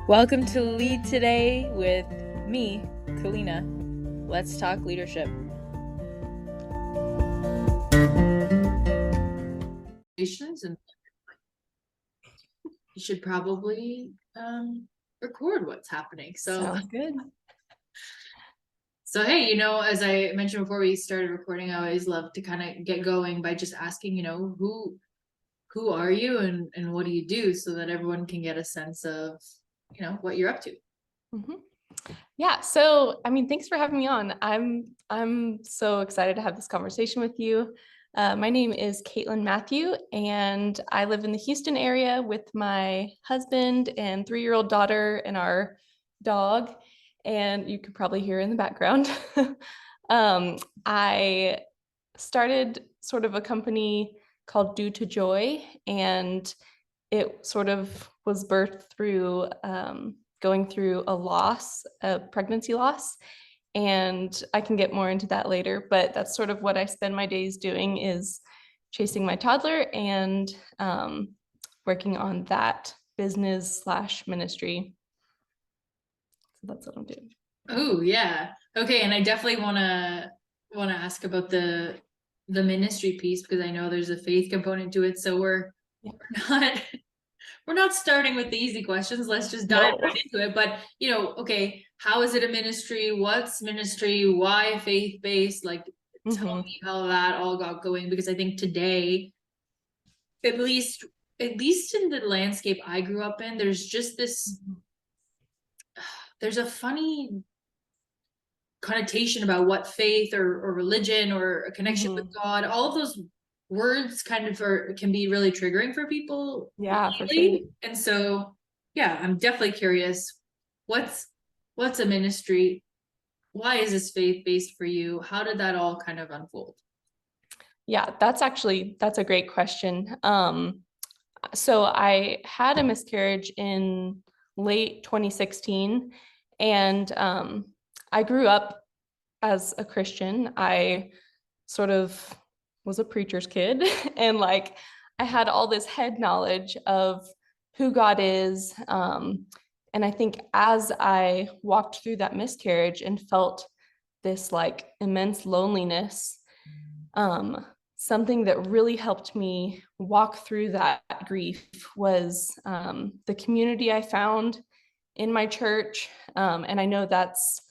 Welcome to Lead Today with me, Kalina. Let's talk leadership. And you should probably record what's happening. Sounds good. So hey, as I mentioned before we started recording, I always love to kind of get going by just asking, who are you and what do you do, so that everyone can get a sense of, what you're up to. Mm-hmm. Yeah. So, thanks for having me on. I'm so excited to have this conversation with you. My name is Mathieu, and I live in the Houston area with my husband and 3-year-old daughter and our dog. And you could probably hear in the background. I started sort of a company called Due to Joy, and it sort of was birthed through going through a pregnancy loss. And I can get more into that later, but that's sort of what I spend my days doing, is chasing my toddler and working on that business/ministry. So that's what I'm doing. Oh yeah. Okay. And I definitely wanna ask about the ministry piece, because I know there's a faith component to it. So we're not starting with the easy questions. Let's just dive right into it. But okay, how is it a ministry? What's ministry? Why faith-based? Like, tell me how that all got going, because I think today, at least in the landscape I grew up in, there's just this there's a funny connotation about what faith or religion or a connection with God. All of those words kind of can be really triggering for people. Yeah, for sure. And so, yeah, I'm definitely curious. What's a ministry? Why is this faith-based for you? How did that all kind of unfold? Yeah, that's a great question. So I had a miscarriage in late 2016, and I grew up as a Christian. I sort of was a preacher's kid, and I had all this head knowledge of who God is. And I think as I walked through that miscarriage and felt this immense loneliness, something that really helped me walk through that grief was the community I found in my church. And I know that's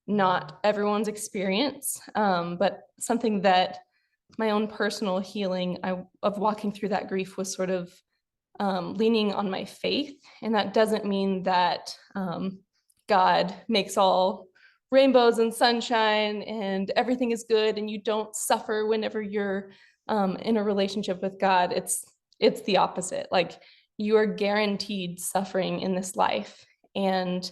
not everyone's experience, but something that my own personal healing of walking through that grief was sort of leaning on my faith. And that doesn't mean that God makes all rainbows and sunshine and everything is good and you don't suffer whenever you're in a relationship with God. It's the opposite. Like, you are guaranteed suffering in this life. And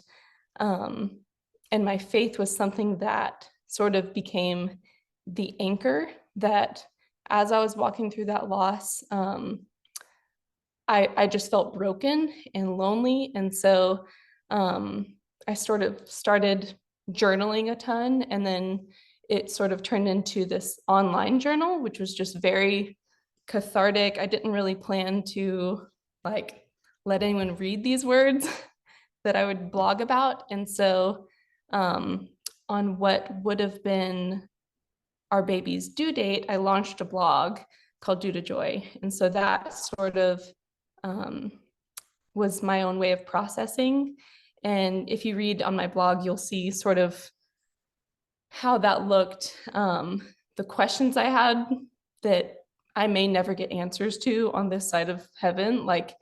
my faith was something that sort of became the anchor that, as I was walking through that loss, I just felt broken and lonely. And so I sort of started journaling a ton, and then it sort of turned into this online journal, which was just very cathartic. I didn't really plan to let anyone read these words that I would blog about. And so on what would have been our baby's due date, I launched a blog called Due to Joy. And so that sort of was my own way of processing. And if you read on my blog, you'll see sort of how that looked, the questions I had that I may never get answers to on this side of heaven. Like,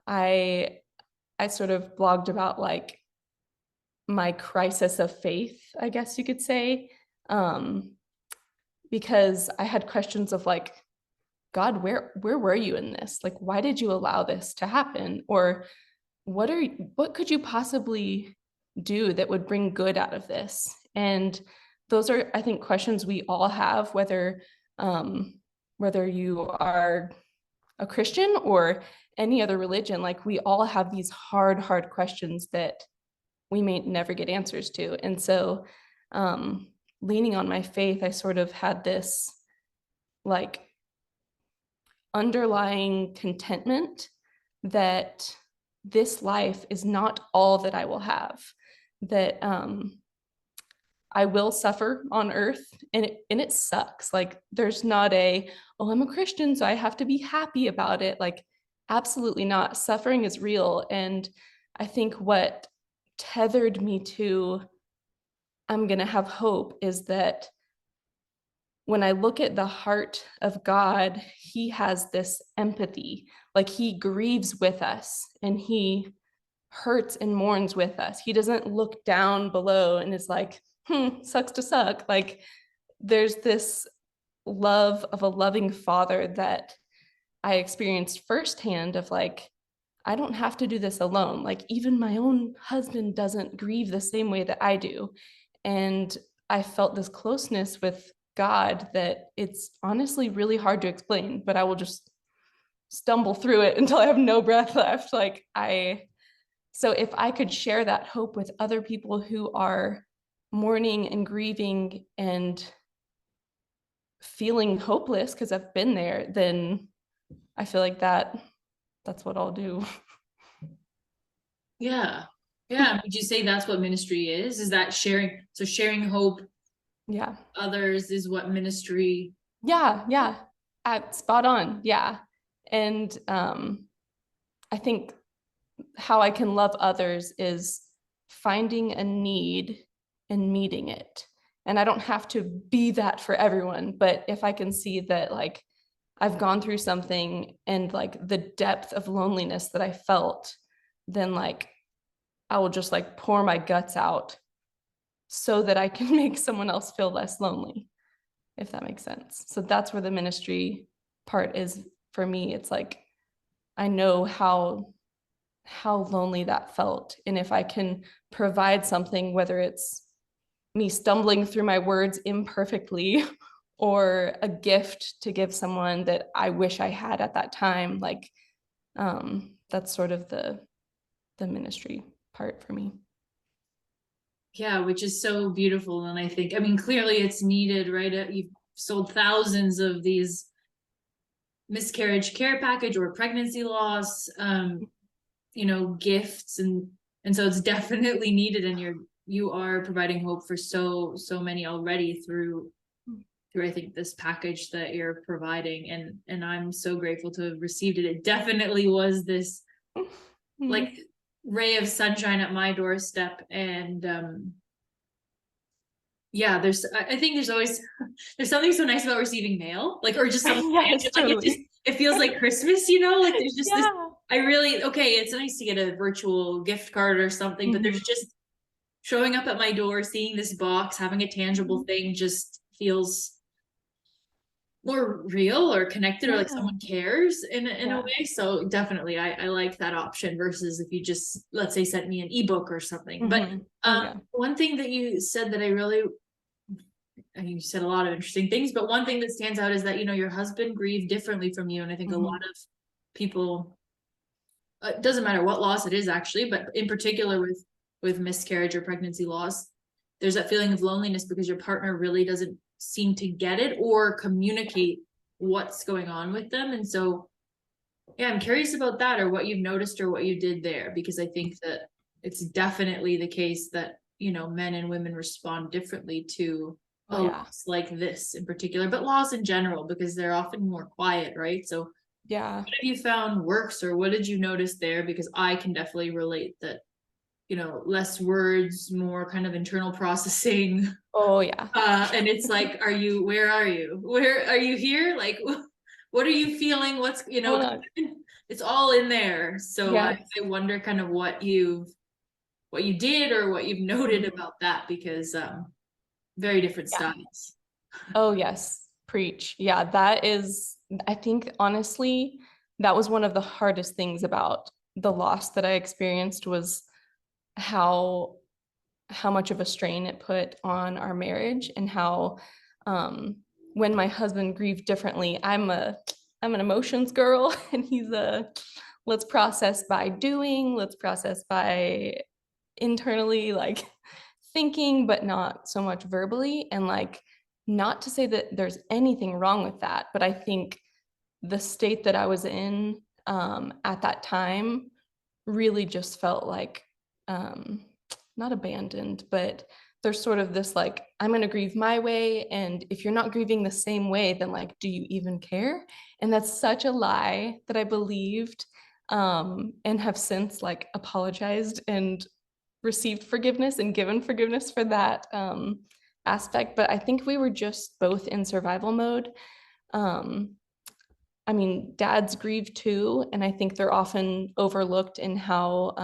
I sort of blogged about my crisis of faith, I guess you could say, because I had questions of God, where were you in this? Why did you allow this to happen? Or what could you possibly do that would bring good out of this? And those are, I think, questions we all have, whether you are a Christian or any other religion. We all have these hard questions that we may never get answers to. And so leaning on my faith, I sort of had this underlying contentment that this life is not all that I will have, that I will suffer on earth, and it sucks. Like there's not oh, I'm a Christian, so I have to be happy about it. Like absolutely not. Suffering is real. And I think what tethered me to I'm going to have hope is that when I look at the heart of God, he has this empathy. Like he grieves with us and he hurts and mourns with us. He doesn't look down below and is like, sucks to suck. Like there's this love of a loving father that I experienced firsthand of like, I don't have to do this alone. Like even my own husband doesn't grieve the same way that I do. And I felt this closeness with God that it's honestly really hard to explain, but I will just stumble through it until I have no breath left. So if I could share that hope with other people who are mourning and grieving and feeling hopeless, because I've been there, then I feel like that's what I'll do. Yeah. Yeah. Would you say that's what ministry is? Is that sharing? So sharing hope. Yeah. Others is what ministry. Yeah. Yeah. Spot on. Yeah. And I think how I can love others is finding a need and meeting it. And I don't have to be that for everyone, but if I can see that like I've gone through something and like the depth of loneliness that I felt, then like I will just like pour my guts out so that I can make someone else feel less lonely, if that makes sense. So that's where the ministry part is for me. It's like I know how lonely that felt, and if I can provide something, whether it's me stumbling through my words imperfectly or a gift to give someone that I wish I had at that time, like that's sort of the ministry part for me. Yeah, which is so beautiful. And I think, I mean, clearly it's needed, right? You've sold thousands of these miscarriage care package or pregnancy loss, gifts, and so it's definitely needed. And you are providing hope for so many already through I think this package that you're providing, and I'm so grateful to have received it. It definitely was this like ray of sunshine at my doorstep. And yeah, I think there's something so nice about receiving mail, like, or just something Yes, totally. it feels like Christmas, like there's just this, Yeah. okay, it's nice to get a virtual gift card or something, but there's just showing up at my door, seeing this box, having a tangible thing just feels more real or connected, or like someone cares in a way. So definitely I like that option versus if you just, let's say, sent me an ebook or something. But one thing that you said that you said a lot of interesting things, but one thing that stands out is that your husband grieved differently from you. And I think a lot of people, it doesn't matter what loss it is actually, but in particular with miscarriage or pregnancy loss, there's that feeling of loneliness because your partner really doesn't seem to get it or communicate what's going on with them. And so yeah, I'm curious about that, or what you've noticed or what you did there, because I think that it's definitely the case that men and women respond differently to a loss like this in particular, but loss in general, because they're often more quiet, right? So yeah, what have you found works, or what did you notice there? Because I can definitely relate that less words, more kind of internal processing. Oh yeah. And it's like, where are you here? Like, what are you feeling? What's, it's all in there. So I wonder kind of what you did or what you've noted about that, because very different styles. Oh yes, preach. Yeah, that is, I think honestly, that was one of the hardest things about the loss that I experienced, was how much of a strain it put on our marriage, and how when my husband grieved differently, I'm an emotions girl and he's let's process by doing, let's process by internally, like thinking, but not so much verbally. And like, not to say that there's anything wrong with that, but I think the state that I was in at that time really just felt like not abandoned, but there's sort of this like, I'm going to grieve my way, and if you're not grieving the same way, then like, do you even care? And that's such a lie that I believed, and have since like apologized and received forgiveness and given forgiveness for that aspect. But I think we were just both in survival mode. um, I mean, dads grieve too, and I think they're often overlooked in how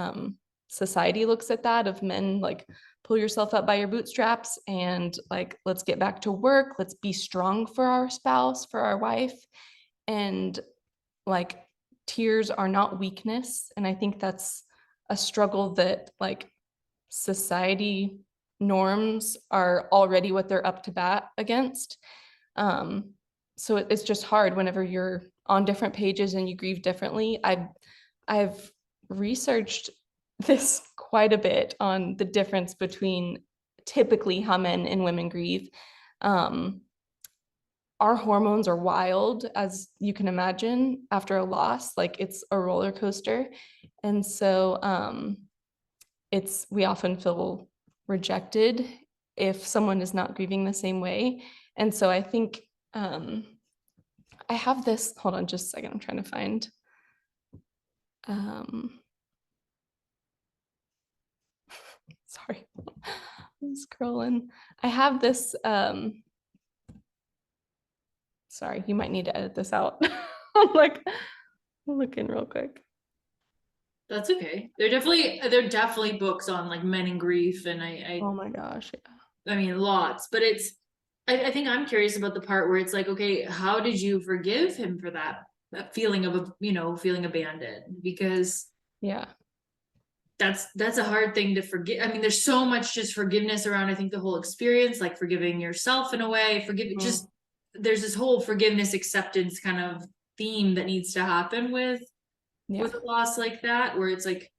society looks at that, of men like, pull yourself up by your bootstraps and like, let's get back to work, let's be strong for our spouse, for our wife. And like, tears are not weakness. And I think that's a struggle that like society norms are already what they're up to bat against. Um, so it's just hard whenever you're on different pages and you grieve differently. I've researched this quite a bit on the difference between typically how men and women grieve. Um, our hormones are wild, as you can imagine, after a loss. Like, it's a roller coaster. And so we often feel rejected if someone is not grieving the same way. And so I think I have this, hold on just a second, I'm trying to find. Sorry, I'm scrolling. I have this, sorry, you might need to edit this out. I'm like looking real quick. That's okay. They're definitely books on like men and grief, and Oh my gosh, yeah. I mean lots, but I think I'm curious about the part where it's like, okay, how did you forgive him for that feeling of, feeling abandoned? Because Yeah. that's a hard thing to forget. I mean, there's so much just forgiveness around, I think, the whole experience, like forgiving yourself in a way, just there's this whole forgiveness acceptance kind of theme that needs to happen with a loss like that, where it's like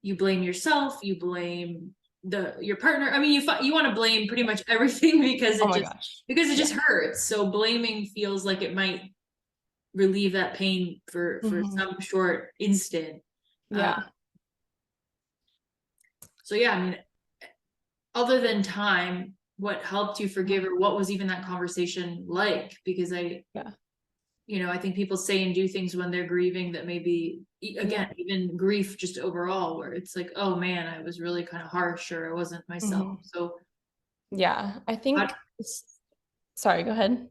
you blame yourself, you blame your partner. I mean, you want to blame pretty much everything because it just hurts. So blaming feels like it might relieve that pain for some short instant. So yeah, I mean, other than time, what helped you forgive, or what was even that conversation like? Because I think people say and do things when they're grieving that maybe, again, even grief just overall, where it's like, oh man, I was really kind of harsh, or I wasn't myself. So yeah, I think, sorry, go ahead.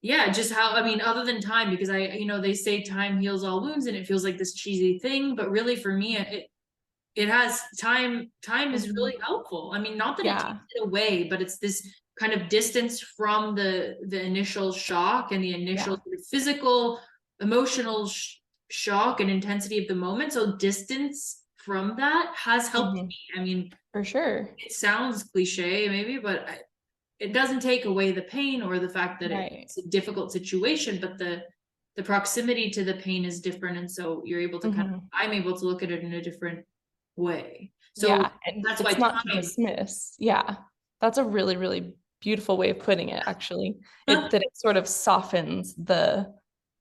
Yeah, just how, I mean, other than time, because they say time heals all wounds, and it feels like this cheesy thing, but really for me, it has time is really helpful. I mean, not that it takes it away, but it's this kind of distance from the initial shock and the initial sort of physical, emotional shock and intensity of the moment. So distance from that has helped me. I mean, for sure. It sounds cliche maybe, but it doesn't take away the pain or the fact that it's a difficult situation, but the proximity to the pain is different. And so you're able to I'm able to look at it in a different way. So that's why not to dismiss. Yeah. That's a really, really beautiful way of putting it, actually. That it sort of softens the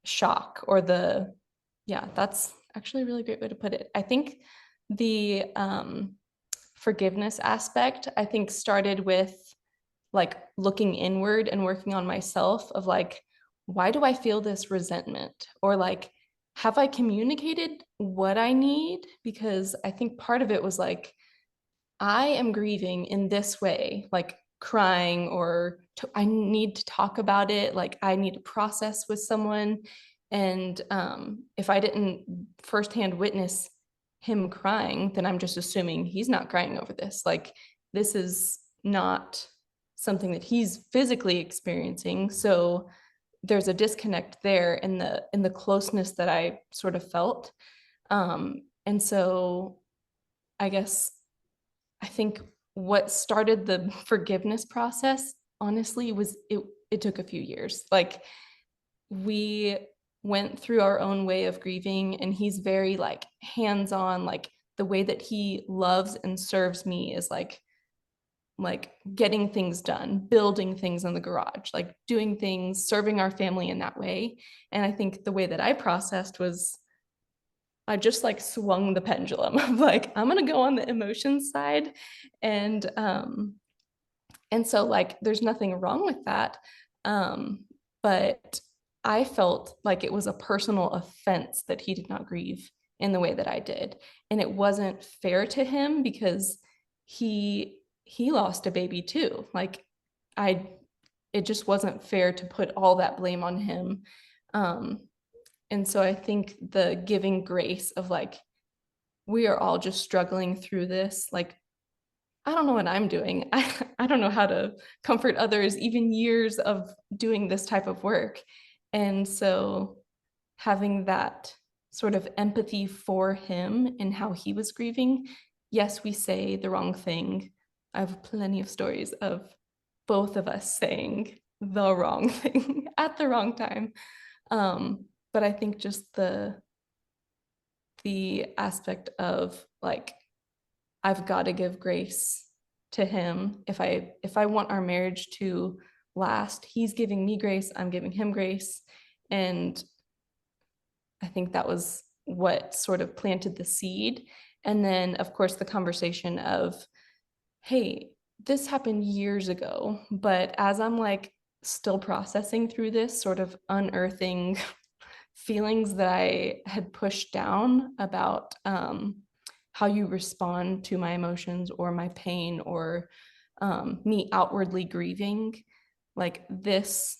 shock, or that's actually a really great way to put it. I think the forgiveness aspect, I think, started with like looking inward and working on myself, of like, why do I feel this resentment? Or like, have I communicated what I need? Because I think part of it was like, I am grieving in this way, like crying, or I need to talk about it. Like, I need to process with someone. And if I didn't firsthand witness him crying, then I'm just assuming he's not crying over this. Like, this is not something that he's physically experiencing. So there's a disconnect there in the closeness that I sort of felt. And so I think what started the forgiveness process, honestly, was it took a few years. Like, we went through our own way of grieving, and he's very like hands-on. Like, the way that he loves and serves me is like getting things done, building things in the garage, like doing things, serving our family in that way. And I think the way that I processed was, I just like swung the pendulum of like, I'm gonna go on the emotions side. And so like there's nothing wrong with that. But I felt like it was a personal offense that he did not grieve in the way that I did. And it wasn't fair to him because he lost a baby too. Like it just wasn't fair to put all that blame on him. And so I think the giving grace of like, we are all just struggling through this. Like, I don't know what I'm doing. I don't know how to comfort others, even years of doing this type of work. And so having that sort of empathy for him and how he was grieving, yes, we say the wrong thing. I have plenty of stories of both of us saying the wrong thing at the wrong time. But I think just the aspect of like, I've got to give grace to him. If I want our marriage to last, he's giving me grace, I'm giving him grace. And I think that was what sort of planted the seed. And then of course the conversation of, hey, this happened years ago, but as I'm like still processing through this, sort of unearthing feelings that I had pushed down about how you respond to my emotions or my pain or me outwardly grieving, like this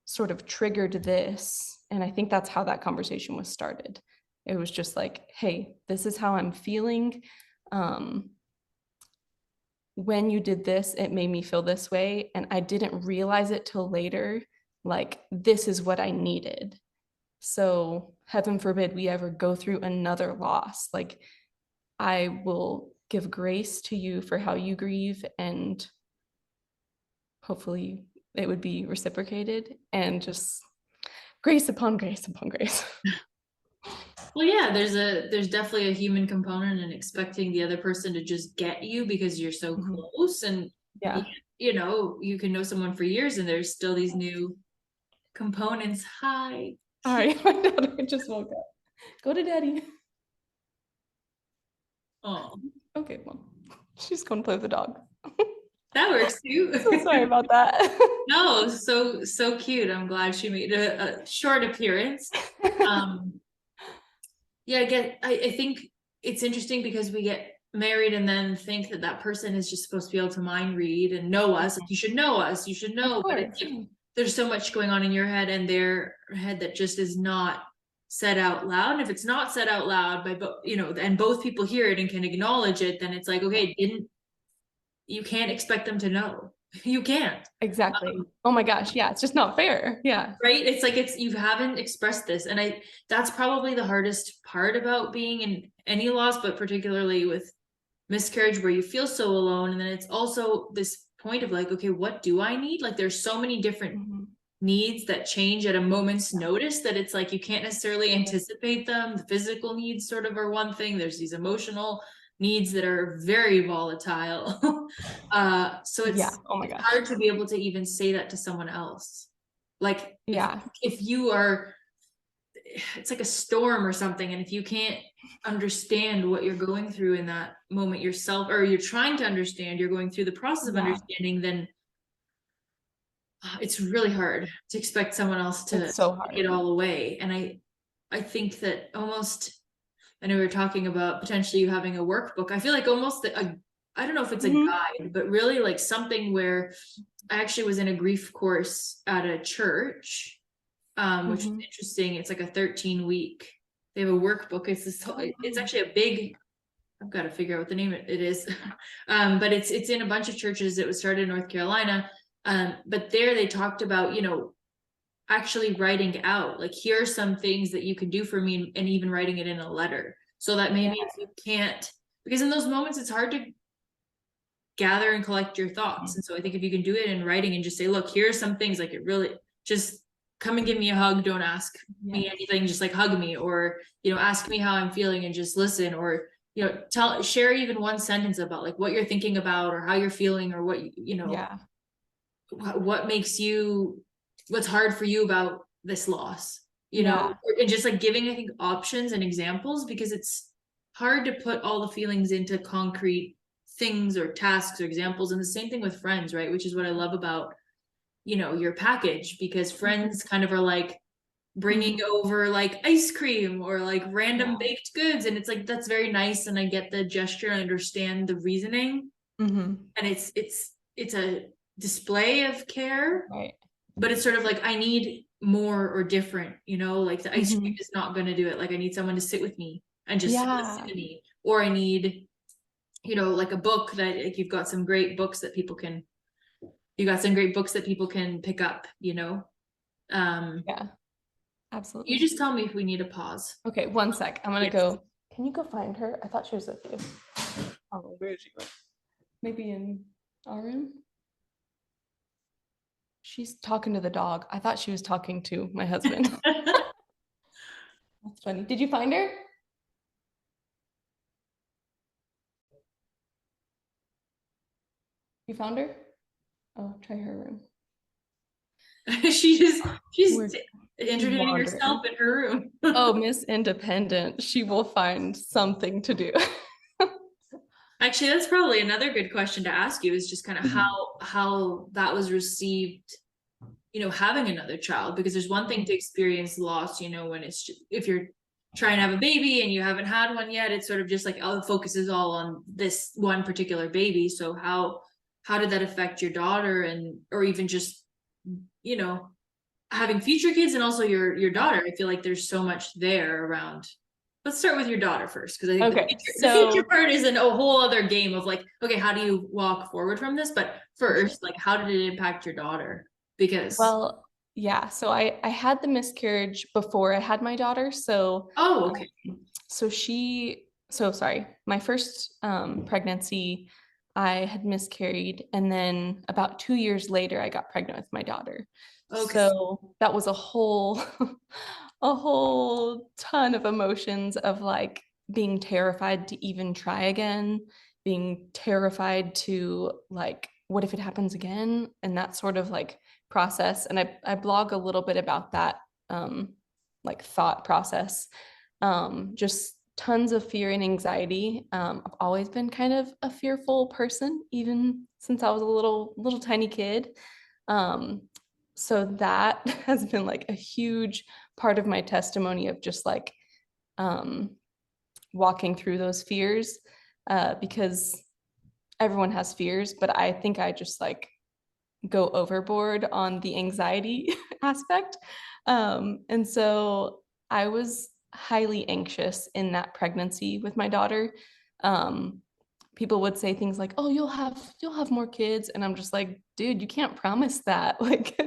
sort of triggered this. And I think that's how that conversation was started. It was just like, hey, this is how I'm feeling. When you did this, it made me feel this way. And I didn't realize it till later, like, this is what I needed. So heaven forbid we ever go through another loss. Like, I will give grace to you for how you grieve, and hopefully it would be reciprocated, and just grace upon grace upon grace. Well, yeah, there's definitely a human component in expecting the other person to just get you because you're so close. And Yeah. you know, you can know someone for years and there's still these new components. Hi. Sorry, my daughter just woke up. Go to daddy. Oh, okay, mom. She's going to play with the dog. That works too. So sorry about that. No, so cute. I'm glad she made a short appearance. Yeah, I think it's interesting because we get married and then think that that person is just supposed to be able to mind read and know us. Like, you should know us, you should know. But it's like, there's so much going on in your head and their head that just is not said out loud. And if it's not said out loud by and both people hear it and can acknowledge it, then it's like, okay, you can't expect them to know. You can't. Exactly. Oh my gosh. Yeah. It's just not fair. Yeah. Right. It's like, you haven't expressed this. And that's probably the hardest part about being in any loss, but particularly with miscarriage, where you feel so alone. And then it's also this point of like, okay, what do I need? Like, there's so many different needs that change at a moment's notice that it's like, you can't necessarily anticipate them. The physical needs sort of are one thing. There's these emotional needs that are very volatile. So it's, oh my gosh, hard to be able to even say that to someone else. Like, if you are, it's like a storm or something, and if you can't understand what you're going through in that moment yourself, or you're trying to understand, you're going through the process of understanding, then it's really hard to expect someone else to take it all away. And I think that almost, I know we were talking about potentially you having a workbook. I feel like almost I don't know if it's a guide, but really like something where I actually was in a grief course at a church, which is interesting. It's like a 13-week, they have a workbook. It's actually a big, I've got to figure out what the name it is. But it's in a bunch of churches. It was started in North Carolina. But there they talked about, actually writing out, like, here are some things that you can do for me, and even writing it in a letter, so that maybe if you can't, because in those moments it's hard to gather and collect your thoughts. And so I think if you can do it in writing and just say, look, here are some things, like, it really, just come and give me a hug, don't ask me anything, just like hug me, or ask me how I'm feeling and just listen, or share even one sentence about like what you're thinking about or how you're feeling, or what what makes you, what's hard for you about this loss. you know, and just like giving, I think, options and examples, because it's hard to put all the feelings into concrete things or tasks or examples. And the same thing with friends, right? Which is what I love about, you know, your package, because friends kind of are like bringing over like ice cream or like random baked goods. And it's like, that's very nice. And I get the gesture, I understand the reasoning. And it's a display of care, Right. but it's sort of like, I need more or different, you know, like the ice cream is not going to do it. Like I need someone to sit with me and just listen to me, or I need, you know, like a book that, like, you've got some great books that people can, you got some great books that people can pick up, you know. Yeah, absolutely. You just tell me if we need a pause. Okay, one sec. I'm gonna go. Can you go find her? I thought she was with you. Oh, where is she going? Maybe in our room. She's talking to the dog. I thought she was talking to my husband. That's funny. Did you find her? You found her? Oh, try her room. she's We're entertaining wandering. herself in her room. Oh, Miss Independent. She will find something to do. Actually, that's probably another good question to ask you, is just kind of how that was received, you know, having another child. Because there's one thing to experience loss, you know, when it's just, if you're trying to have a baby and you haven't had one yet, it's sort of just like, oh, the focus is all on this one particular baby. So how did that affect your daughter, and or even just, you know, having future kids and also your daughter? I feel like there's so much there around. Let's start with your daughter first, because I think the future part is a whole other game of like, okay, how do you walk forward from this? But first, like, how did it impact your daughter? Because yeah, so I had the miscarriage before I had my daughter. So okay. So sorry, my first pregnancy, I had miscarried, and then about 2 years later, I got pregnant with my daughter. Okay. So that was a whole a whole ton of emotions of like being terrified to even try again, being terrified to like, what if it happens again? And that sort of like process. And I blog a little bit about that like thought process. Just tons of fear and anxiety. I've always been kind of a fearful person, even since I was a little tiny kid. So that has been like a huge part of my testimony of just like walking through those fears, because everyone has fears, but I think I just like go overboard on the anxiety aspect. And so I was highly anxious in that pregnancy with my daughter. People would say things like, oh, you'll have more kids. And I'm just like, dude, you can't promise that. Like,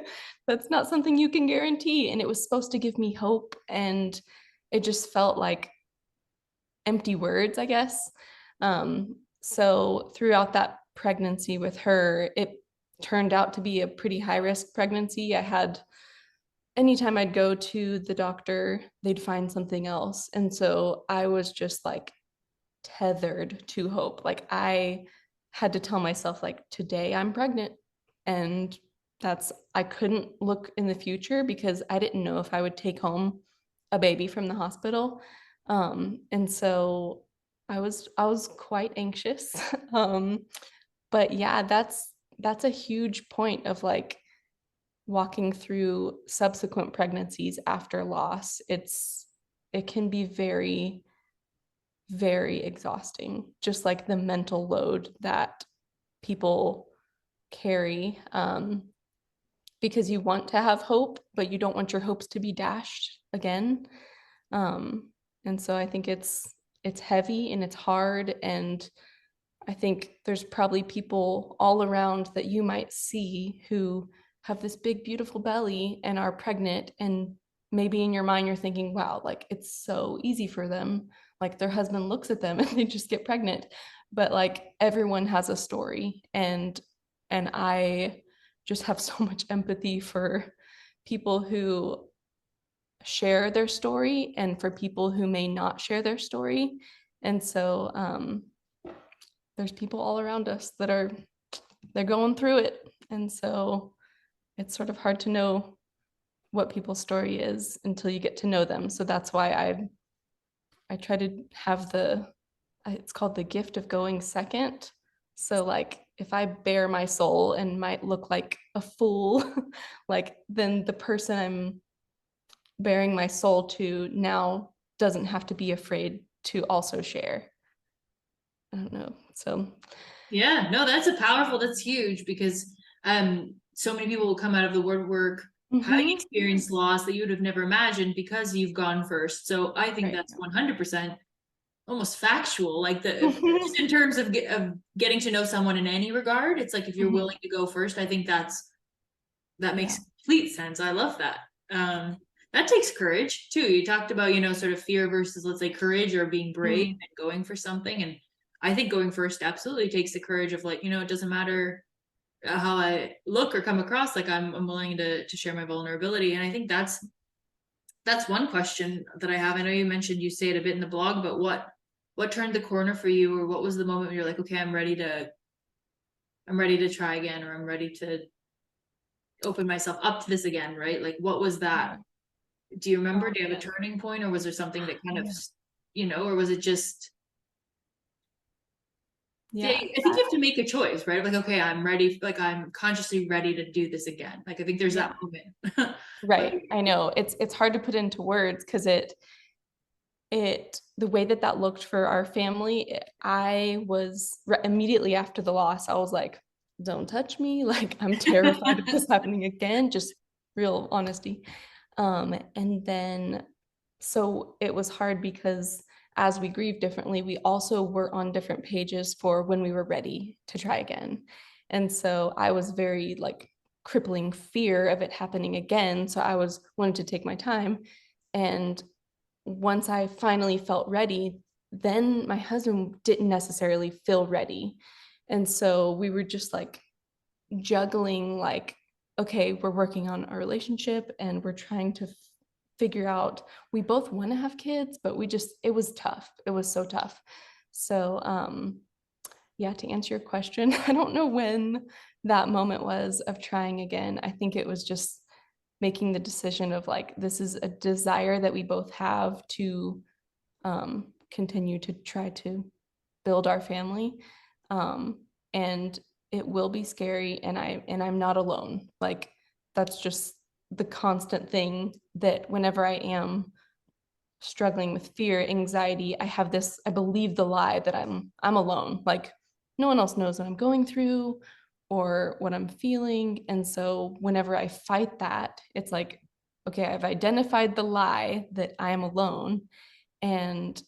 that's not something you can guarantee. And it was supposed to give me hope. And it just felt like empty words, I guess. So throughout that pregnancy with her, it turned out to be a pretty high risk pregnancy. Anytime I'd go to the doctor, they'd find something else. And so I was just like tethered to hope. Like I had to tell myself like, today I'm pregnant. And I couldn't look in the future because I didn't know if I would take home a baby from the hospital. And so I was quite anxious. But yeah, that's a huge point of like walking through subsequent pregnancies after loss. It can be very, very exhausting, just like the mental load that people carry, because you want to have hope, but you don't want your hopes to be dashed again. And so I think it's heavy and it's hard. And I think there's probably people all around that you might see who have this big, beautiful belly and are pregnant. And maybe in your mind, you're thinking, wow, like it's so easy for them. Like their husband looks at them and they just get pregnant. But like everyone has a story. And I just have so much empathy for people who share their story and for people who may not share their story. And so there's people all around us that they're going through it. And so it's sort of hard to know what people's story is until you get to know them. So that's why I try to have it's called the gift of going second. So like if I bare my soul and might look like a fool, like then the person I'm bearing my soul to now doesn't have to be afraid to also share. I don't know. So yeah, no, that's huge, because so many people will come out of the woodwork having experienced loss that you would have never imagined because you've gone first. So I think that's 100% almost factual, like just in terms of getting to know someone in any regard. It's like if you're willing to go first, I think that makes complete sense. I love that. That takes courage too. You talked about, sort of fear versus, let's say, courage, or being brave and going for something. And I think going first absolutely takes the courage of like, it doesn't matter how I look or come across, like I'm willing to share my vulnerability. And I think that's one question that I have. I know you mentioned, you say it a bit in the blog, but what turned the corner for you, or what was the moment where you're like, okay, I'm ready to try again, or I'm ready to open myself up to this again, right? Like, what was that? Do you remember? Do you have a turning point, or was there something that kind of, or was it just? Yeah, I think you have to make a choice, right? Like, okay, I'm ready. Like, I'm consciously ready to do this again. Like, I think there's that moment. Right. I know it's hard to put into words because the way that looked for our family, I was immediately after the loss, I was like, don't touch me. Like, I'm terrified of this happening again, just real honesty. And then, so it was hard because as we grieved differently, we also were on different pages for when we were ready to try again. And so I was very like crippling fear of it happening again. So I wanted to take my time. And once I finally felt ready, then my husband didn't necessarily feel ready. And so we were just like juggling, like, okay, we're working on our relationship and we're trying to figure out, we both want to have kids, but it was tough. It was so tough. So, yeah, to answer your question, I don't know when that moment was of trying again. I think it was just making the decision of like, this is a desire that we both have to continue to try to build our family. And it will be scary, and I'm not alone. Like, that's just the constant thing, that whenever I am struggling with fear, anxiety, I believe the lie that I'm alone. Like, no one else knows what I'm going through or what I'm feeling. And so whenever I fight that, it's like, okay, I've identified the lie that I am alone, and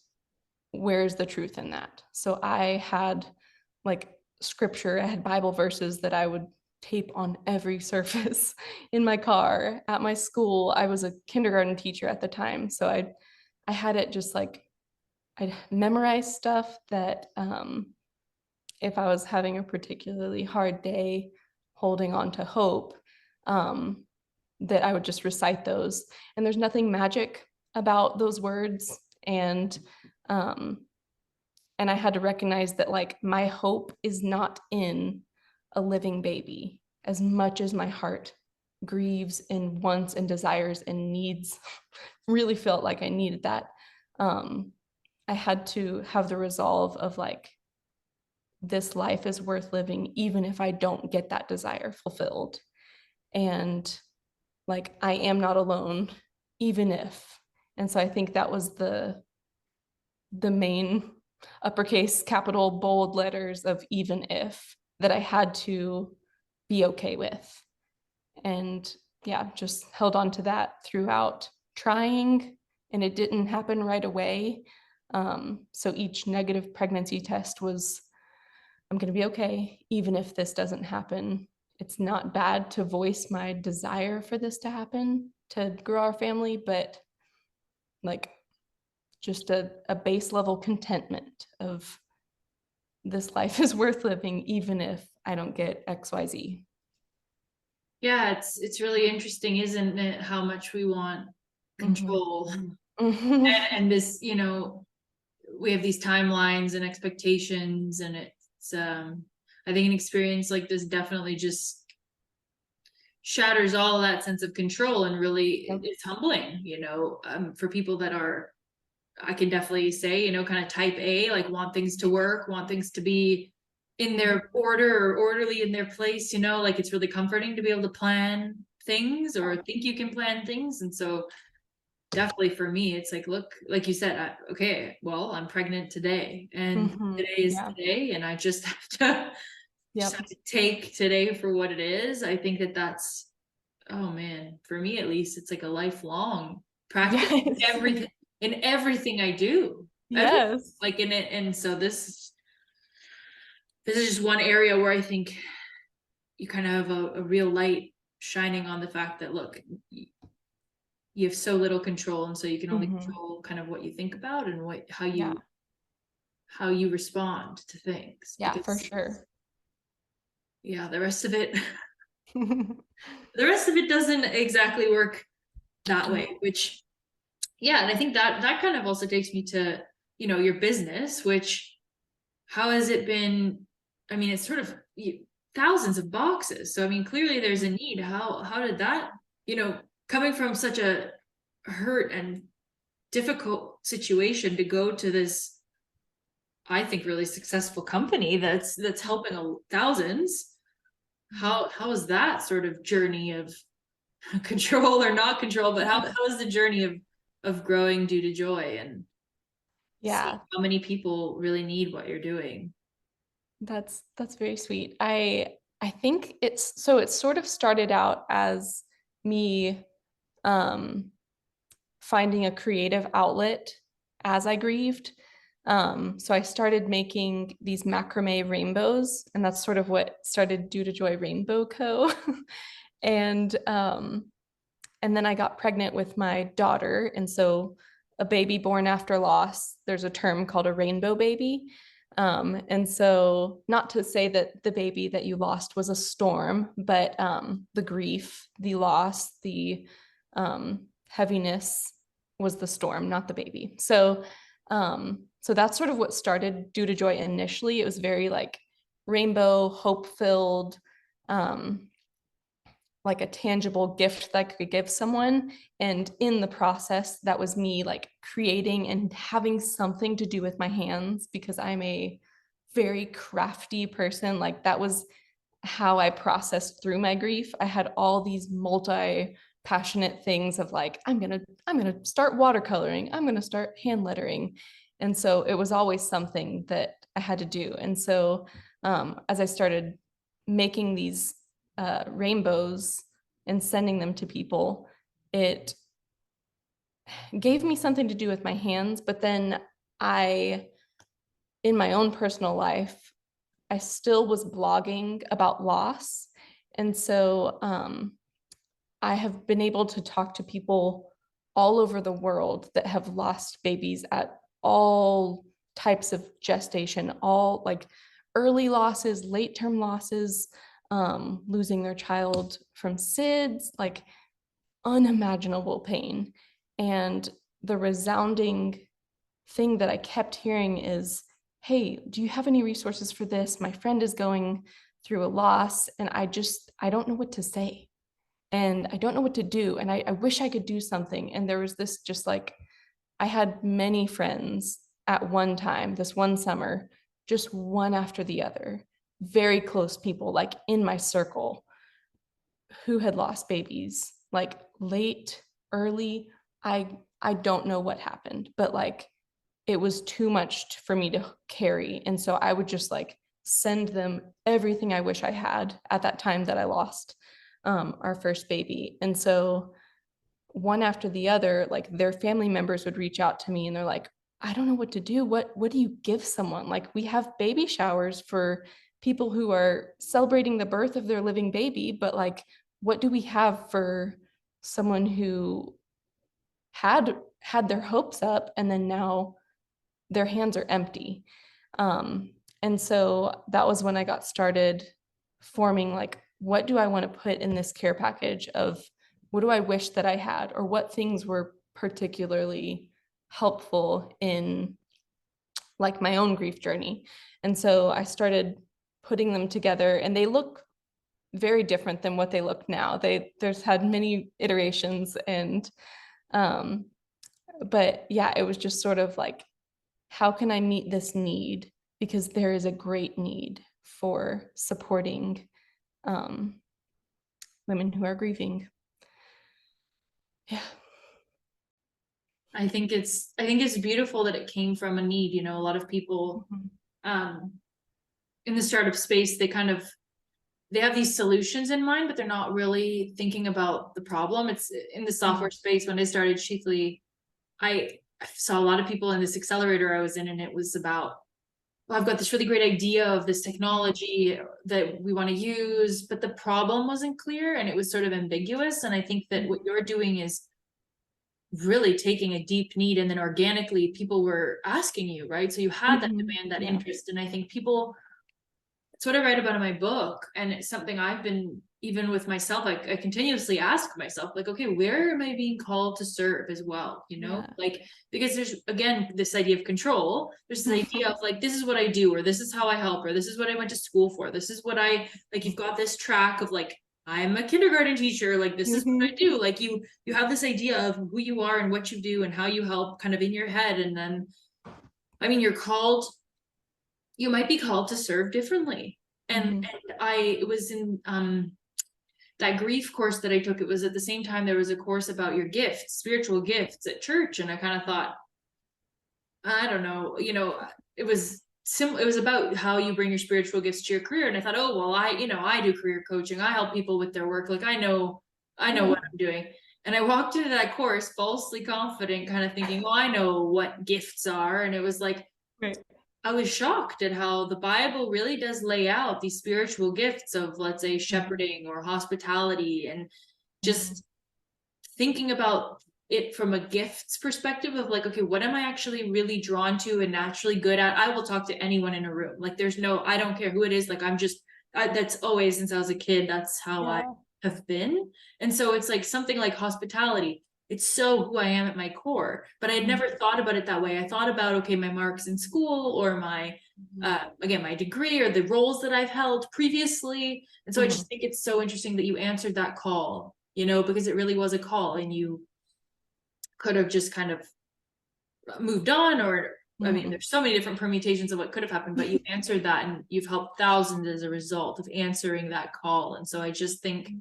where's the truth in that? So I had like scripture, I had Bible verses that I would tape on every surface in my car, at my school. I was a kindergarten teacher at the time. So I had it just like, I'd memorize stuff that if I was having a particularly hard day holding on to hope, that I would just recite those. And there's nothing magic about those words. And I had to recognize that like my hope is not in a living baby as much as my heart grieves and wants and desires and needs. Really felt like I needed that. I had to have the resolve of like, this life is worth living even if I don't get that desire fulfilled. And like, I am not alone, even if. And so I think that was the main uppercase, capital, bold letters of even if, that I had to be okay with. And yeah, just held on to that throughout trying, and it didn't happen right away. So each negative pregnancy test was, I'm going to be okay, even if this doesn't happen. It's not bad to voice my desire for this to happen, to grow our family, but like just a base level contentment of, this life is worth living, even if I don't get XYZ. Yeah, it's really interesting, isn't it, how much we want control. And this, we have these timelines and expectations, and it's I think an experience like this definitely just shatters all that sense of control, and really Yep. it's humbling, for people that are, I can definitely say, kind of type A, like want things to work, want things to be in their order or orderly in their place, like it's really comforting to be able to plan things or think you can plan things. And so definitely for me, it's like, look, like you said, okay, well, I'm pregnant today, and today is Yeah. today, and I just have to just Yep. have to take today for what it is. I think that that's, oh man, for me at least, it's like a lifelong practice Yes. in everything I do. Yes. Like in it, and so this is just one area where I think you kind of have a real light shining on the fact that, look, you have so little control, and so you can only control kind of what you think about and Yeah. how you respond to things. Yeah, Because for sure. yeah, the rest of it doesn't exactly work that way, which, yeah, and I think that kind of also takes me to, your business, which, how has it been? I mean, it's sort of thousands of boxes. So, I mean, clearly there's a need. How did that, coming from such a hurt and difficult situation to go to this, I think, really successful company that's helping thousands. How is that sort of journey of control or not control, but how is the journey of growing due to joy, and see Yeah, how many people really need what you're doing? that's very sweet. I think it sort of started out as me um finding a creative outlet as I grieved. So I started making these macrame rainbows, and that's sort of what started Due to Joy Rainbow Co. and and then I got pregnant with my daughter, and so a baby born after loss, there's a term called a rainbow baby. And so, not to say that the baby that you lost was a storm, but the grief, the loss, the heaviness was the storm, not the baby. So, so that's sort of what started Due to Joy initially. It was very like rainbow, hope filled, like a tangible gift that I could give someone. And in the process, that was me like creating and having something to do with my hands, because I'm a very crafty person. Like that was how I processed through my grief. I had all these multi passionate things of like, I'm going to start watercoloring. I'm going to start hand lettering. And so it was always something that I had to do. And so as I started making these rainbows and sending them to people, it gave me something to do with my hands. But then in my own personal life, I still was blogging about loss. And so I have been able to talk to people all over the world that have lost babies at all types of gestation, all like early losses, late term losses, losing their child from SIDS, like unimaginable pain. And the resounding thing that I kept hearing is, hey, do you have any resources for this? My friend is going through a loss, and I don't know what to say. And I don't know what to do. And I wish I could do something. And there was this just like, I had many friends at one time, this one summer, just one after the other, very close people, like in my circle, who had lost babies, like late, early. I don't know what happened, but like it was too much for me to carry. And so I would just like send them everything I wish I had at that time that I lost our first baby. And so one after the other, like their family members would reach out to me and they're like, I don't know what to do. What do you give someone? Like we have baby showers for people who are celebrating the birth of their living baby, but like what do we have for someone who had their hopes up and then now their hands are empty? And so that was when I got started forming like, what do I want to put in this care package of what do I wish that I had, or what things were particularly helpful in like my own grief journey. And so I started putting them together, and they look very different than what they look now. There's had many iterations, and but yeah, it was just sort of like, how can I meet this need? Because there is a great need for supporting women who are grieving. Yeah. I think it's beautiful that it came from a need. A lot of people in the startup space, they have these solutions in mind, but they're not really thinking about the problem. It's in the software space. When I started Chiefly, I saw a lot of people in this accelerator I was in, and it was about, well, I've got this really great idea of this technology that we want to use, but the problem wasn't clear and it was sort of ambiguous. And I think that what you're doing is really taking a deep need, and then organically people were asking you, right? So you had that demand, that interest. And I think people, it's what I write about in my book, and it's something I've been, even with myself, I continuously ask myself, like, okay, where am I being called to serve as well? Like, because there's, again, this idea of control. There's this idea of like, this is what I do, or this is how I help, or this is what I went to school for, this is what I like. You've got this track of like, I'm a kindergarten teacher, like this is what I do. Like you have this idea of who you are and what you do and how you help kind of in your head. And then, I mean, you might be called to serve differently. And it was in that grief course that I took. It was at the same time there was a course about your gifts, spiritual gifts at church. And I kind of thought, I don't know, it was about how you bring your spiritual gifts to your career. And I thought, oh, well, I do career coaching. I help people with their work. Like I know what I'm doing. And I walked into that course falsely confident, kind of thinking, well, I know what gifts are. And it was like, I was shocked at how the Bible really does lay out these spiritual gifts of, let's say, shepherding or hospitality, and just thinking about it from a gifts perspective of like, okay, what am I actually really drawn to and naturally good at? I will talk to anyone in a room. Like I don't care who it is. Like that's always, since I was a kid, that's how I have been. And so it's like something like hospitality. It's so who I am at my core, but I had never thought about it that way. I thought about, okay, my marks in school, or my, again, my degree, or the roles that I've held previously. And so I just think it's so interesting that you answered that call, because it really was a call, and you could have just kind of moved on, or, I mean, there's so many different permutations of what could have happened, but you answered that, and you've helped thousands as a result of answering that call. And so I just think,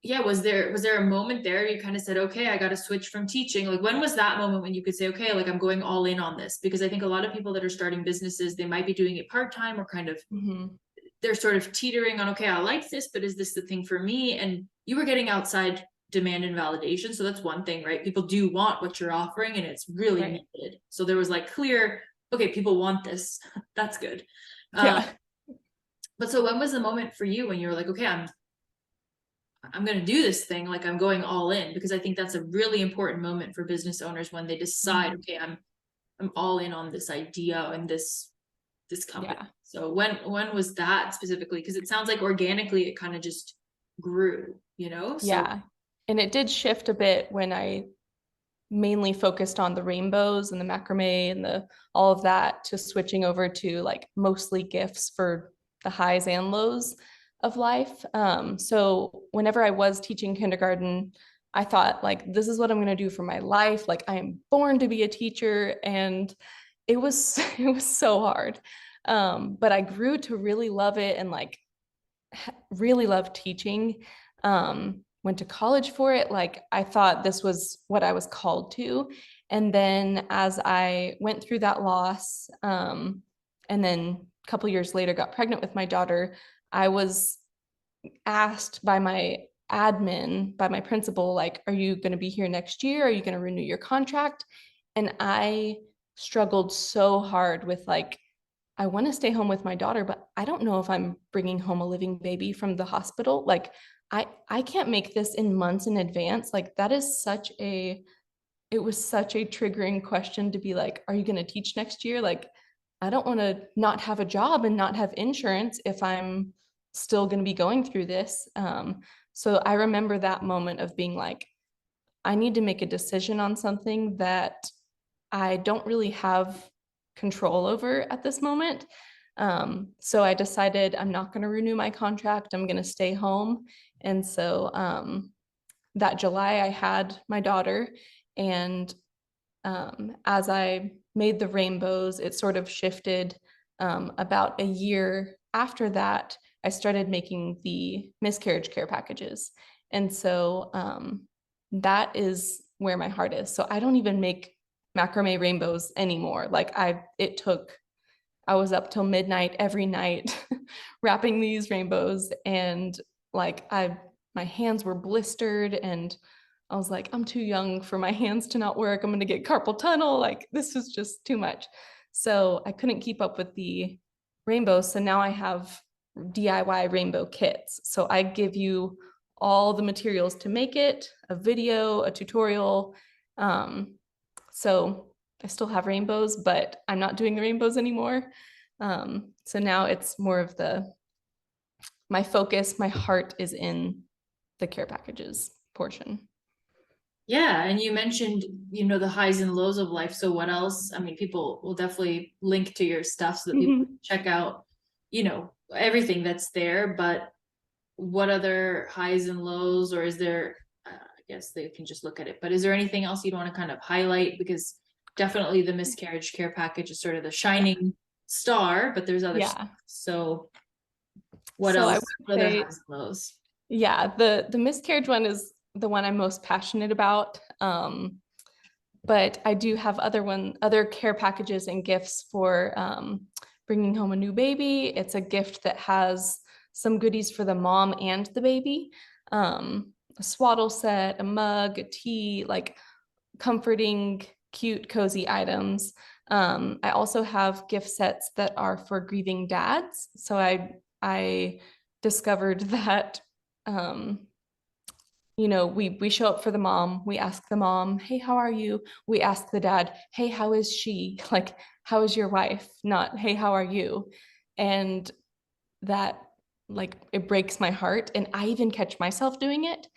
yeah, was there a moment there you kind of said, okay, I got to switch from teaching? Like, when was that moment when you could say, okay, like I'm going all in on this? Because I think a lot of people that are starting businesses, they might be doing it part-time, or kind of they're sort of teetering on, okay, I like this, but is this the thing for me? And you were getting outside demand and validation. So that's one thing, right? People do want what you're offering, and it's really needed. So there was like clear, okay, people want this. That's good. But so when was the moment for you when you were like, okay, I'm going to do this thing, like I'm going all in? Because I think that's a really important moment for business owners, when they decide, okay, I'm all in on this idea and this company. So when was that specifically? Because it sounds like organically it kind of just grew, So, and it did shift a bit when I mainly focused on the rainbows and the macrame and all of that, to switching over to like mostly gifts for the highs and lows of life. So whenever I was teaching kindergarten, I thought like, this is what I'm going to do for my life. Like I am born to be a teacher. And it was so hard. But I grew to really love it, and like really love teaching. Went to college for it. Like I thought this was what I was called to. And then as I went through that loss, and then a couple years later got pregnant with my daughter, I was asked by my admin, by my principal, like, are you going to be here next year? Are you going to renew your contract? And I struggled so hard with like, I want to stay home with my daughter, but I don't know if I'm bringing home a living baby from the hospital. Like I can't make this in months in advance. Like that is it was such a triggering question to be like, are you going to teach next year? Like, I don't want to not have a job and not have insurance if I'm still going to be going through this. So I remember that moment of being like, I need to make a decision on something that I don't really have control over at this moment. So I decided I'm not going to renew my contract. I'm going to stay home. And so that July I had my daughter, and as I made the rainbows, it sort of shifted. About a year after that, I started making the miscarriage care packages. And so that is where my heart is. So I don't even make macrame rainbows anymore. Like I was up till midnight every night wrapping these rainbows, and like my hands were blistered, and I was like, I'm too young for my hands to not work. I'm going to get carpal tunnel. Like this is just too much. So I couldn't keep up with the rainbows. So now I have DIY rainbow kits. So I give you all the materials to make it, a video, a tutorial. So I still have rainbows, but I'm not doing the rainbows anymore. So now it's more of my focus, my heart is in the care packages portion. Yeah, and you mentioned, the highs and lows of life. So what else? I mean, people will definitely link to your stuff so that people can check out, everything that's there. But what other highs and lows, or is there, I guess they can just look at it, but is there anything else you'd want to kind of highlight? Because definitely the miscarriage care package is sort of the shining star, but there's other stuff. So what else? What other highs and lows? Yeah, the miscarriage one is the one I'm most passionate about. But I do have other care packages and gifts for bringing home a new baby. It's a gift that has some goodies for the mom and the baby. A swaddle set, a mug, a tea, like comforting, cute, cozy items. I also have gift sets that are for grieving dads. So I discovered that we show up for the mom, we ask the mom, hey, how are you? We ask the dad, hey, how is she? Like, how is your wife? Not, hey, how are you? And that, like, it breaks my heart. And I even catch myself doing it.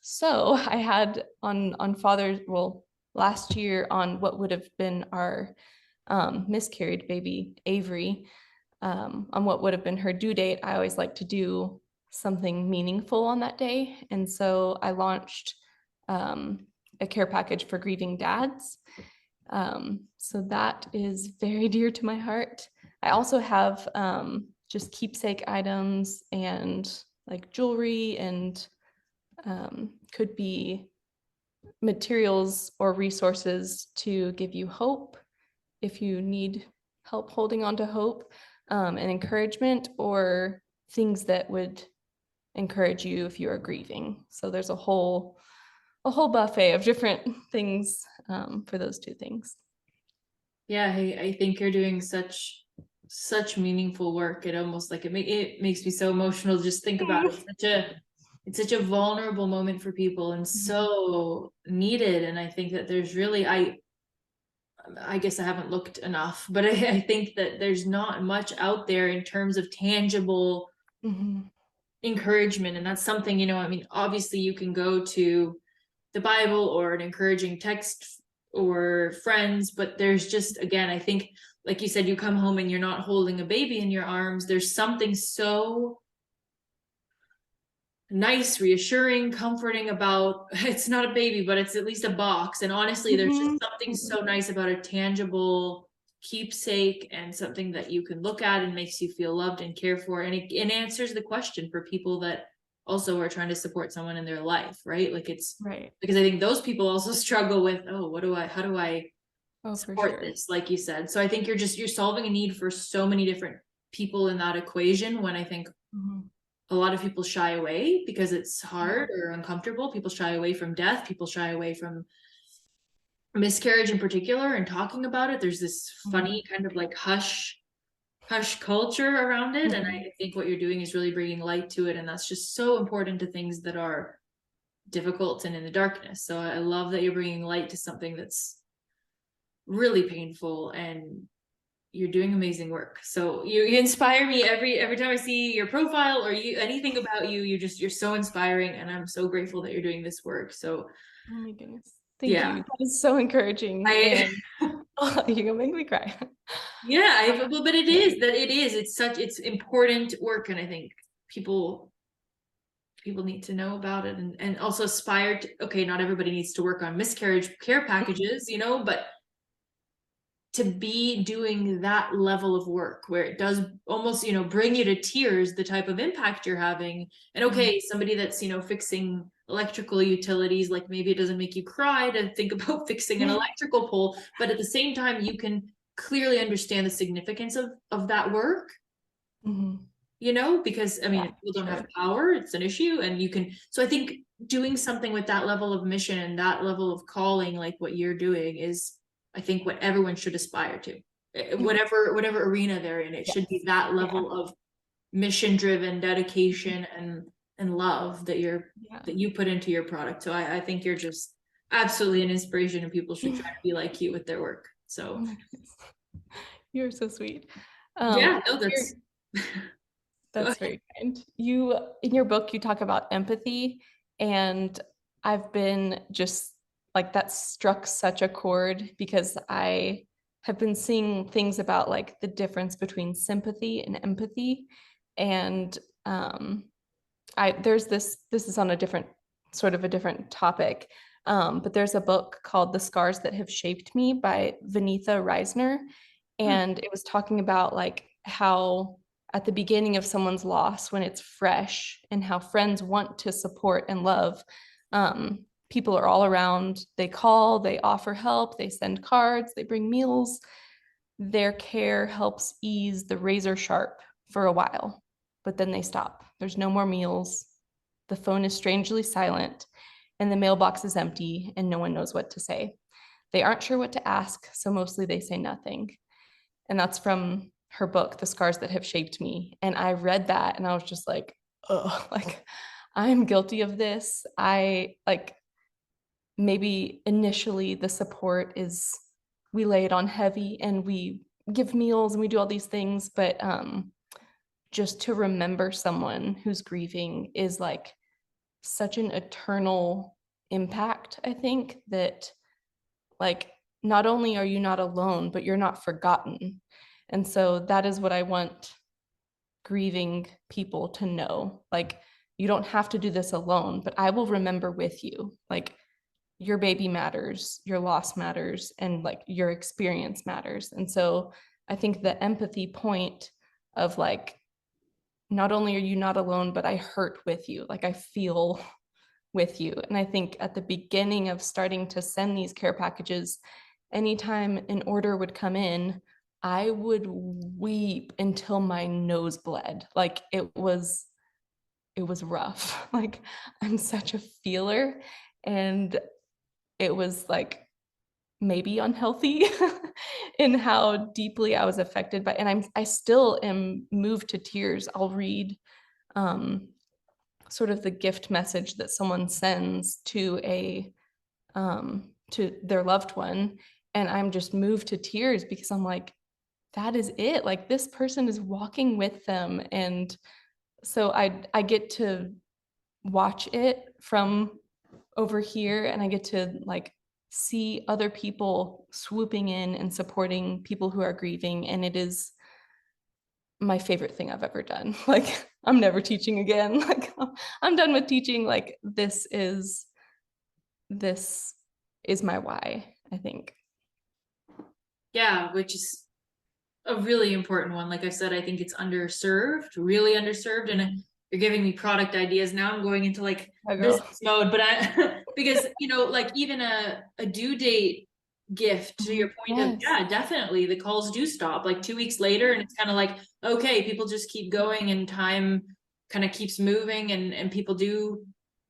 So I had on Father's, last year on what would have been our miscarried baby, Avery, on what would have been her due date, I always like to do something meaningful on that day. And so I launched a care package for grieving dads. So that is very dear to my heart. I also have just keepsake items and like jewelry, and could be materials or resources to give you hope if you need help holding on to hope, and encouragement, or things that would encourage you if you are grieving. So there's a whole buffet of different things for those two things. Yeah, I think you're doing such meaningful work. It almost like it makes me so emotional to just think about it. It's such a vulnerable moment for people, and so needed. And I think that there's really, I guess I haven't looked enough, but I think that there's not much out there in terms of tangible encouragement. And that's something, I mean, obviously you can go to the Bible or an encouraging text or friends, but there's just, again, I think, like you said, you come home and you're not holding a baby in your arms. There's something so nice, reassuring, comforting about, it's not a baby, but it's at least a box. And honestly, there's just something so nice about a tangible keepsake, and something that you can look at and makes you feel loved and cared for. And it answers the question for people that also are trying to support someone in their life, right? Like it's right, because I think those people also struggle with, how do I support this, like you said. So I think you're solving a need for so many different people in that equation, when I think a lot of people shy away because it's hard or uncomfortable. People shy away from death. People shy away from miscarriage in particular and talking about it. There's this funny kind of like hush culture around it. And I think what you're doing is really bringing light to it. And that's just so important to things that are difficult and in the darkness. So I love that you're bringing light to something that's really painful, and you're doing amazing work. So you inspire me every time I see your profile or anything about you. You're so inspiring, and I'm so grateful that you're doing this work. So oh my goodness, thank you. That is so encouraging. And Oh, you're gonna make me cry. Yeah, but it's important work, and I think people need to know about it, and also aspire to. Okay, not everybody needs to work on miscarriage care packages, but to be doing that level of work where it does almost, bring you to tears, the type of impact you're having. And okay, somebody that's, fixing electrical utilities, like maybe it doesn't make you cry to think about fixing an electrical pole, but at the same time, you can clearly understand the significance of that work. Because I mean, if people don't have power, it's an issue, and so I think doing something with that level of mission and that level of calling, like what you're doing, is I think what everyone should aspire to, whatever arena they're in. It should be that level of mission driven dedication and love that you put into your product. So I think you're just absolutely an inspiration, and people should try to be like you with their work. So you're so sweet. No, that's very kind. You, in your book, you talk about empathy, and I've been just like, that struck such a chord, because I have been seeing things about like the difference between sympathy and empathy. And there's this is on a different topic, but there's a book called The Scars That Have Shaped Me by Vanitha Reisner. And it was talking about like how at the beginning of someone's loss, when it's fresh, and how friends want to support and love, people are all around, they call, they offer help, they send cards, they bring meals. Their care helps ease the razor sharp for a while, but then they stop. There's no more meals. The phone is strangely silent, and the mailbox is empty, and no one knows what to say. They aren't sure what to ask, so mostly they say nothing. And that's from her book, The Scars That Have Shaped Me. And I read that and I was just like, oh, like, I'm guilty of this. Maybe initially the support is, we lay it on heavy and we give meals and we do all these things, but just to remember someone who's grieving is like such an eternal impact. I think that, like, not only are you not alone, but you're not forgotten. And so that is what I want grieving people to know. Like, you don't have to do this alone, but I will remember with you. Like, your baby matters, your loss matters, and like your experience matters. And so I think the empathy point of like, not only are you not alone, but I hurt with you. Like, I feel with you. And I think at the beginning of starting to send these care packages, anytime an order would come in, I would weep until my nose bled. Like, it was rough. Like, I'm such a feeler, and it was like maybe unhealthy in how deeply I was affected by, and I still am moved to tears. I'll read sort of the gift message that someone sends to to their loved one, and I'm just moved to tears, because I'm like, that is it. Like, this person is walking with them. And so I get to watch it from over here, and I get to like see other people swooping in and supporting people who are grieving. And it is my favorite thing I've ever done. Like, I'm never teaching again. Like, I'm done with teaching. Like, this is my why, I think. Yeah, which is a really important one. Like I said, I think it's really underserved. And you're giving me product ideas. Now I'm going into like business mode, but because, like even a due date gift, to your point of, yeah, definitely the calls do stop like 2 weeks later. And it's kind of like, okay, people just keep going, and time kind of keeps moving, and people do,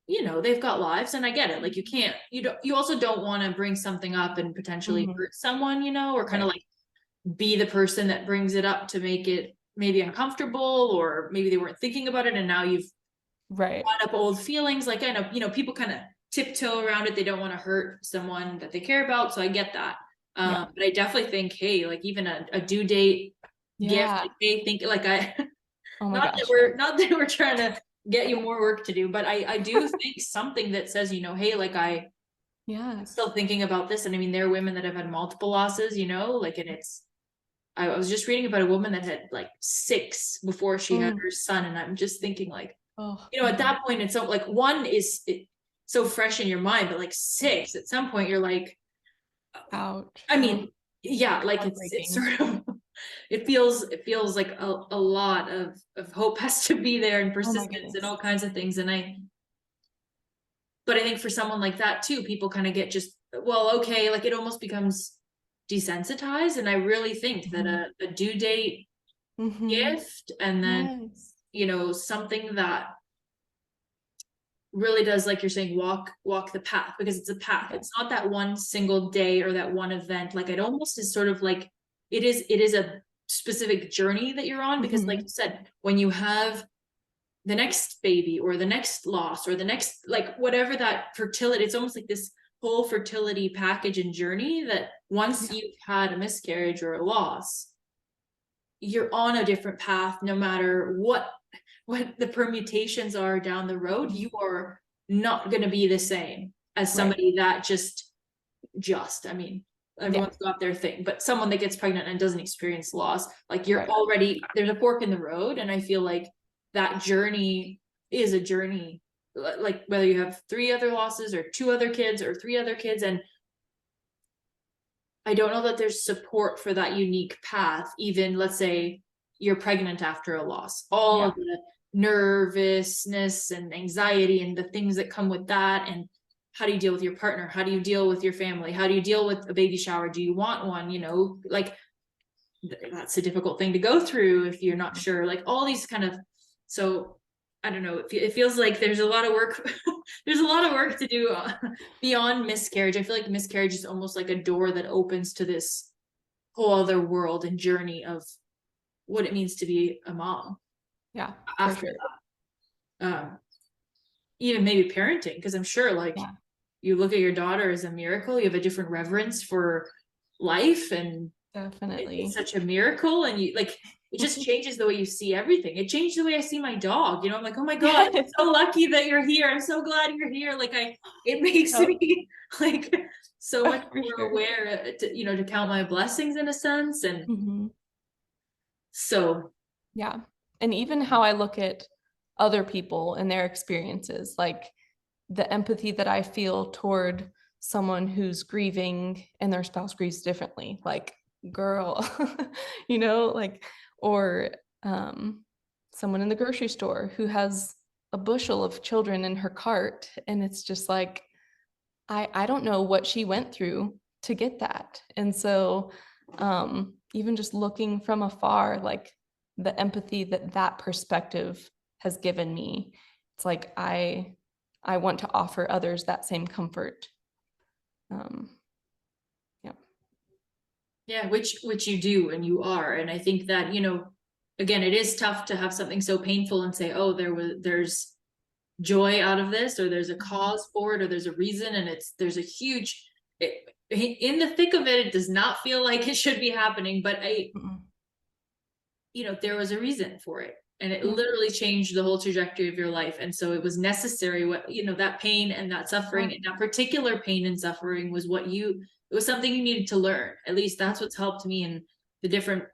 they've got lives. And I get it. Like, you also don't want to bring something up and potentially hurt someone, or kind of like be the person that brings it up to make it maybe uncomfortable, or maybe they weren't thinking about it and now you've brought up old feelings. Like, I know, people kind of tiptoe around it. They don't want to hurt someone that they care about. So I get that. But I definitely think, hey, like even a due date gift, like, hey, think like not that we're trying to get you more work to do, but I do think something that says, hey, like Yes. Still thinking about this, and I mean, there are women that have had multiple losses, you know, like, and I was just reading about a woman that had like 6 before she had her son, and I'm just thinking like, Oh, you know, at that point, it's so like one is so fresh in your mind, but like 6 at some point, you're like, ouch. I mean, yeah, like it's sort of it feels like a lot of hope has to be there, and Oh my persistence and goodness. all kinds of things, but I think for someone like that too, people kind of get just, well, okay, like it almost becomes desensitized. And I really think that a due date gift, and then, Yes. you know, something that really does, like you're saying, walk the path, because it's a path. Yeah. It's not that one single day or that one event. Like it almost is sort of like it is a specific journey that you're on, because like you said, when you have the next baby or the next loss or the next, like whatever that fertility, it's almost like this whole fertility package and journey that once you've had a miscarriage or a loss, you're on a different path. No matter what the permutations are down the road, you are not going to be the same as somebody that I mean, everyone's got their thing, but someone that gets pregnant and doesn't experience loss, like you're already, there's a fork in the road. And I feel like that journey is a journey, like whether you have 3 other losses or 2 other kids or 3 other kids. And I don't know that there's support for that unique path. Even let's say you're pregnant after a loss, all of the nervousness and anxiety and the things that come with that. And how do you deal with your partner? How do you deal with your family? How do you deal with a baby shower? Do you want one? You know, like that's a difficult thing to go through if you're not sure, like all these kind of, so I don't know, it feels like there's a lot of work there's a lot of work to do beyond miscarriage. I feel like miscarriage is almost like a door that opens to this whole other world and journey of what it means to be a mom after that. Even maybe parenting, because I'm sure like you look at your daughter as a miracle, you have a different reverence for life, and Definitely. it's such a miracle. And you like, it just changes the way you see everything. It changed the way I see my dog, you know. I'm like, oh my god, I'm so lucky that you're here, I'm so glad you're here. Like it makes me like so much more aware to, you know, to count my blessings in a sense. And so and even how I look at other people and their experiences, like the empathy that I feel toward someone who's grieving and their spouse grieves differently, like girl, you know, like, or someone in the grocery store who has a bushel of children in her cart, and it's just like, I don't know what she went through to get that. And so even just looking from afar, like the empathy that perspective has given me, it's like I want to offer others that same comfort. which you do, and you are. And I think that, you know, again, it is tough to have something so painful and say, oh, there's joy out of this, or there's a cause for it, or there's a reason. And there's a huge, in the thick of it, it does not feel like it should be happening, but you know, there was a reason for it, and it literally changed the whole trajectory of your life. And so it was necessary. What, you know, that pain and that suffering and that particular pain and suffering was it was something you needed to learn. At least that's what's helped me in the different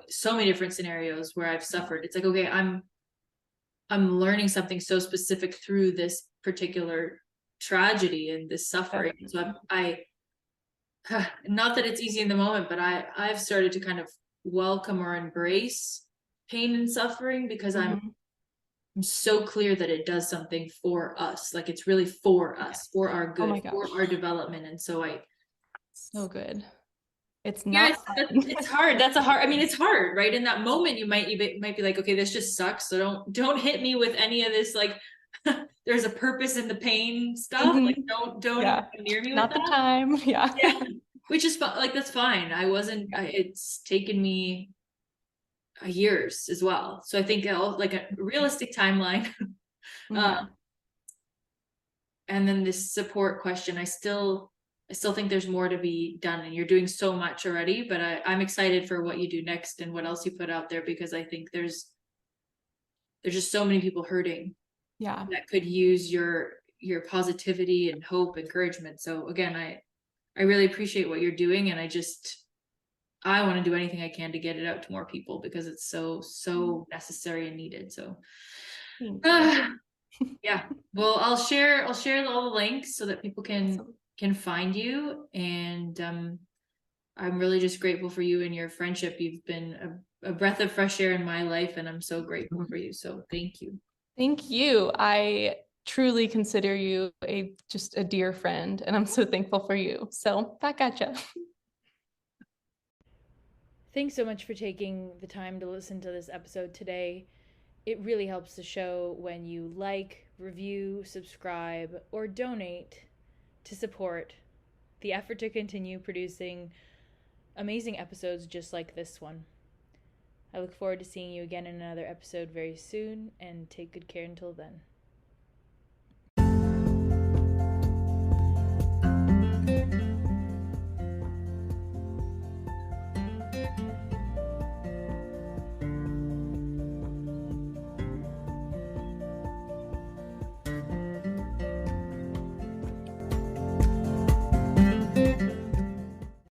so many different scenarios where I've suffered. It's like, okay, I'm learning something so specific through this particular tragedy and this suffering. So I not that it's easy in the moment, but I've started to kind of welcome or embrace pain and suffering, because I'm so clear that it does something for us. Like it's really for us, for our good, for our development. And so so good. It's not it's hard. That's a hard, I mean, it's hard, right? In that moment, you might be like, okay, this just sucks. So don't hit me with any of this. Like there's a purpose in the pain stuff. Like don't come near me with not the time. Which is like, that's fine. It's taken me years as well. So I think like a realistic timeline. And then this support question, I still think there's more to be done, and you're doing so much already, but I'm excited for what you do next and what else you put out there, because I think there's just so many people hurting that could use your your positivity and hope, encouragement. So again, I really appreciate what you're doing, and I want to do anything I can to get it out to more people because it's so necessary and needed. So yeah. Well, I'll share all the links so that people can find you. And I'm really just grateful for you and your friendship. You've been a breath of fresh air in my life, and I'm so grateful for you. So thank you. Thank you. I truly consider you just a dear friend, and I'm so thankful for you. So back at you. Thanks so much for taking the time to listen to this episode today. It really helps the show when you like, review, subscribe, or donate to support the effort to continue producing amazing episodes just like this one. I look forward to seeing you again in another episode very soon, and take good care until then.